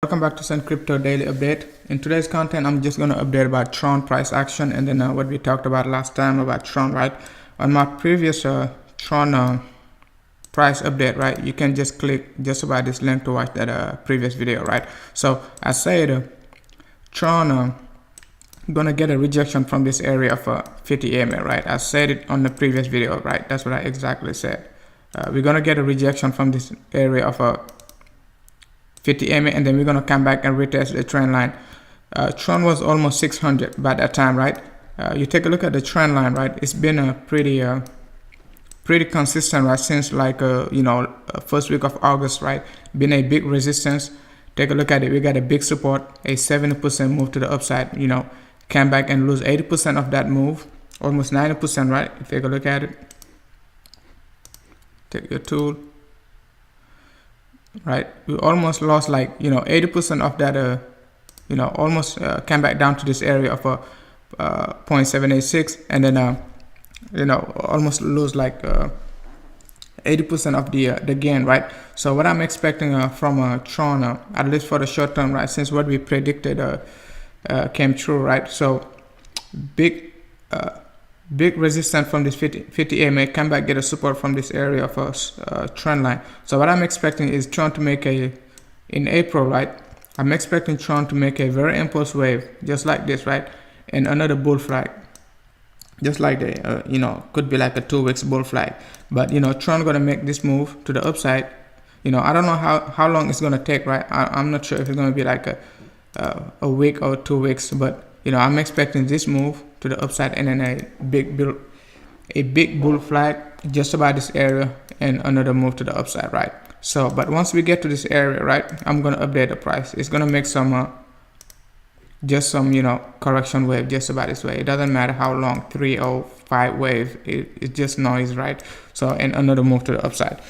Welcome back to Sun Crypto Daily Update. In today's content, I'm just going to update about Tron price action and then what we talked about last time about Tron, right? On my previous Tron price update, right? You can just click just about this link to watch that previous video, right? So I said Tron gonna get a rejection from this area of 50 EMA, right? I said it on the previous video, right? That's what I exactly said. We're gonna get a rejection from this area of 50 EMA, and then we're gonna come back and retest the trend line. Tron was almost 600 by that time, right? You take a look at the trend line, right? It's been a pretty consistent, right? Since like first week of August, right? Been a big resistance. Take a look at it. We got a big support, a 70% move to the upside. Came back and lose 80% of that move, almost 90%, right? If you take a look at it, take your tool. Right, we almost lost like 80% of that almost came back down to this area of 0.786, and then almost lose like 80% of the gain, right? So what I'm expecting from Tron, at least for the short term, right, since what we predicted came true, right? So big resistance from this 50 EMA, come back, get a support from this area of a trend line. So what I'm expecting is Tron to make in April, right? I'm expecting Tron to make a very impulse wave, just like this, right? And another bull flag, just like the, could be like a 2 weeks bull flag. But, Tron gonna make this move to the upside. I don't know how long it's gonna take, right? I'm not sure if it's gonna be like a week or 2 weeks, but I'm expecting this move to the upside and then a big bull flag just about this area and another move to the upside, right? So, but once we get to this area, right, I'm gonna update the price. It's gonna make some just some correction wave just about this way. It doesn't matter how long, 3 or 5 wave. It's just noise, right? So, and another move to the upside.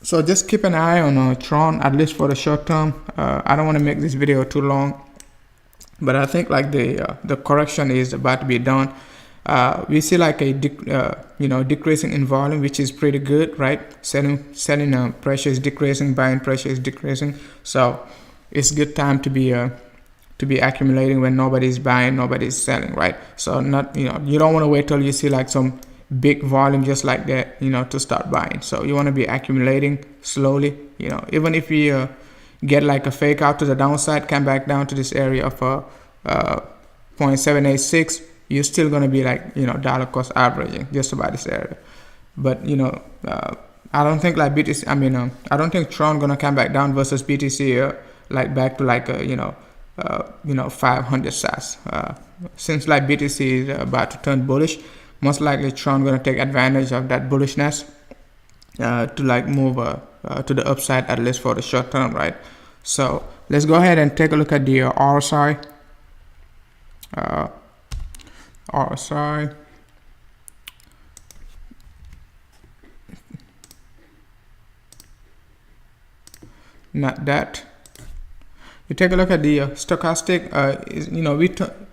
So just keep an eye on Tron, at least for the short term. I don't want to make this video too long, but I think like the correction is about to be done. We see like a decreasing in volume, which is pretty good, right? Selling pressure is decreasing, buying pressure is decreasing. So it's good time to be accumulating when nobody's buying, nobody's selling, right? So not you don't want to wait till you see like some big volume just like that, to start buying. So you want to be accumulating slowly, even if you get like a fake out to the downside, come back down to this area of 0.786, you're still going to be like dollar cost averaging just about this area. But I don't think like BTC, I don't think Tron gonna come back down versus BTC like back to like 500 SAS. Since like BTC is about to turn bullish, most likely Tron gonna take advantage of that bullishness to like move to the upside, at least for the short term, right? So let's go ahead and take a look at the RSI. RSI. Not that. You take a look at the stochastic.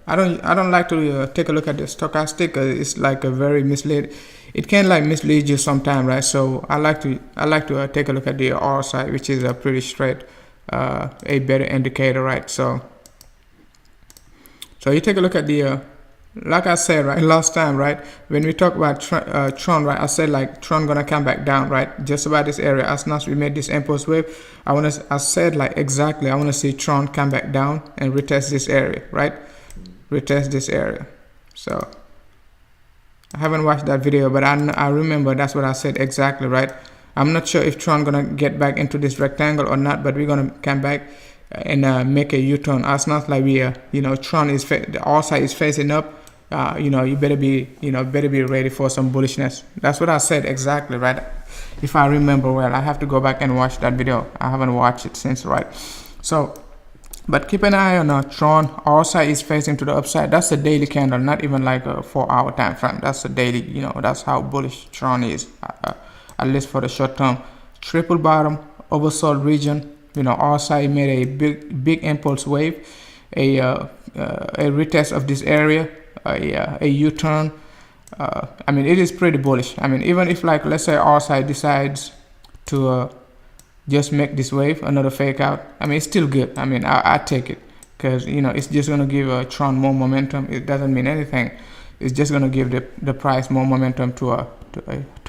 I don't like to take a look at the stochastic. It's like a very mislead. It can like mislead you sometime, right? So I like to take a look at the RSI, which is a pretty straight, a better indicator, right? So you take a look at the like I said, right, last time, right, when we talked about Tron, right, I said like Tron gonna come back down, right, just about this area. As soon as we made this impulse wave, I said like exactly, I want to see Tron come back down and retest this area, right, retest this area. So I haven't watched that video, but I remember that's what I said exactly, right? I'm not sure if Tron gonna get back into this rectangle or not, but we're gonna come back and make a U-turn. As not like we Tron is the RSI is facing up. You better be ready for some bullishness. That's what I said exactly, right? If I remember well, I have to go back and watch that video. I haven't watched it since, right? So, but keep an eye on Tron. RSI is facing to the upside. That's a daily candle, not even like a 4-hour time frame. That's a daily. That's how bullish Tron is, at least for the short term. Triple bottom, oversold region. RSI made a big impulse wave, a retest of this area, a U-turn. It is pretty bullish. Even if like let's say RSI decides to just make this wave another fake out. I mean, it's still good. I mean, I take it, because you know it's just gonna give Tron more momentum. It doesn't mean anything. It's just gonna give the price more momentum to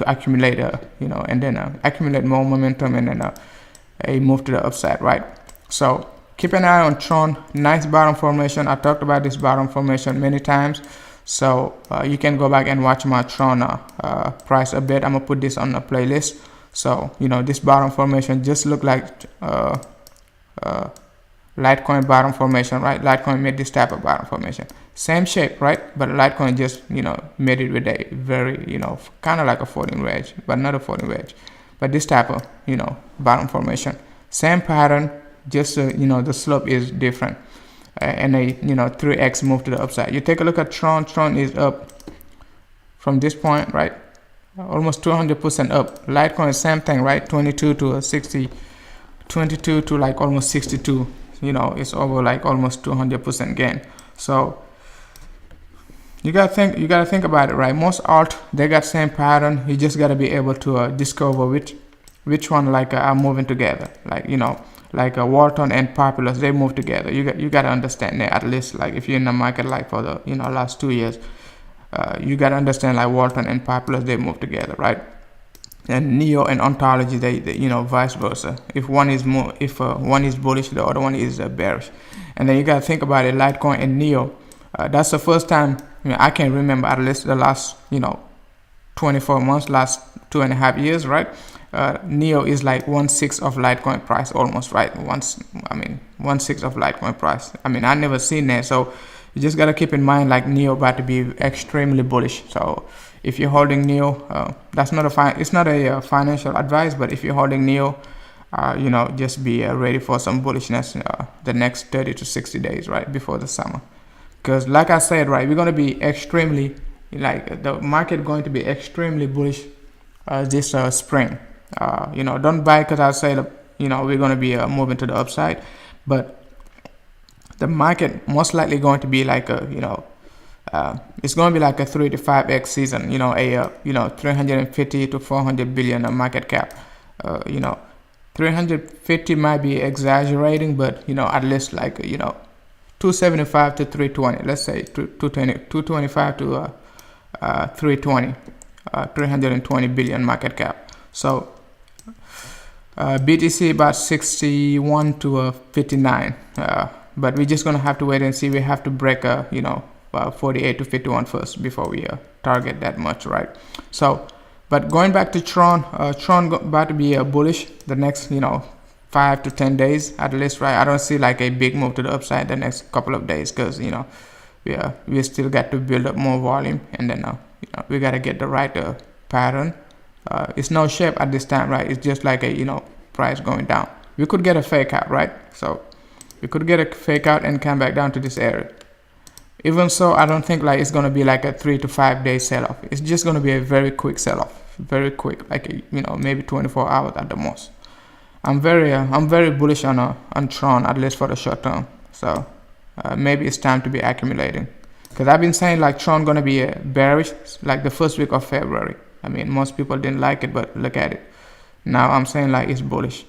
accumulate, you know, and then accumulate more momentum, and then a move to the upside, right? So keep an eye on Tron. Nice bottom formation. I talked about this bottom formation many times, so you can go back and watch my Tron price update. I'm gonna put this on the playlist. So you know, this bottom formation just look like Litecoin bottom formation, right? Litecoin made this type of bottom formation, same shape, right? But Litecoin just, you know, made it with a very, you know, kind of like a falling wedge, but not a falling wedge, but this type of, you know, bottom formation, same pattern, just you know, the slope is different, and a, you know, 3x move to the upside. You take a look at Tron. Tron is up from this point, right? Almost 200% up. Litecoin, same thing, right? 22 to 60, 22 to like almost 62. You know, it's over like almost 200% gain. So you gotta think about it, right? Most alt, they got same pattern. You just gotta be able to discover which one like are moving together. Like, you know, like Walton and Populous, they move together. You gotta understand that, at least like if you're in the market like for the, you know, last 2 years. You gotta understand like Walton and Populous, they move together, right? And Neo and Ontology, they you know, vice versa. If one is more, if one is bullish, the other one is bearish. And then you gotta think about it. Litecoin and Neo, that's the first time, I mean, I can remember, at least the last, you know, 24 months, last 2.5 years, right? Neo is like 1/6 of Litecoin price, almost, right? 1/6 of Litecoin price. I mean, I never seen that. So you just gotta keep in mind like Neo about to be extremely bullish. So if you're holding Neo, that's not it's not a financial advice, but if you're holding Neo, you know, just be ready for some bullishness the next 30 to 60 days, right, before the summer. Because like I said, right, we're gonna be extremely, like the market going to be extremely bullish this spring. You know, don't buy because I say, you know, we're gonna be moving to the upside, but the market most likely going to be like a, you know, it's going to be like a 3 to 5x season, you know, you know, 350 to 400 billion market cap. You know, 350 might be exaggerating, but you know, at least like, you know, 275 to 320, let's say 225 to 320, 320 billion market cap. So BTC about 61 to 59, but we're just gonna have to wait and see. We have to break you know, 48 to 51 first before we target that much, right? So, but going back to Tron, Tron about to be bullish the next, you know, 5 to 10 days at least, right? I don't see like a big move to the upside the next couple of days, because you know, we still got to build up more volume, and then you know, we got to get the right pattern. It's no shape at this time, right? It's just like a, you know, price going down. We could get a fake out, right? So we could get a fake out and come back down to this area. Even so, I don't think like it's gonna be like a 3 to 5 day sell-off. It's just gonna be a very quick sell-off, very quick, like a, you know, maybe 24 hours at the most. I'm very bullish on Tron, at least for the short term. So maybe it's time to be accumulating, because I've been saying like Tron gonna be bearish like the first week of February. I mean, most people didn't like it, but look at it. Now I'm saying like it's bullish.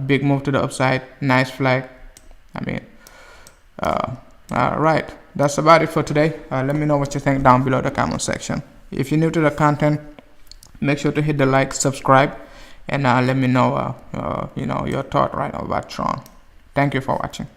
Big move to the upside, nice flag. I mean, all right, that's about it for today. Let me know what you think down below the comment section. If you're new to the content, make sure to hit the like, subscribe, and let me know, you know, your thought right now about Tron. Thank you for watching.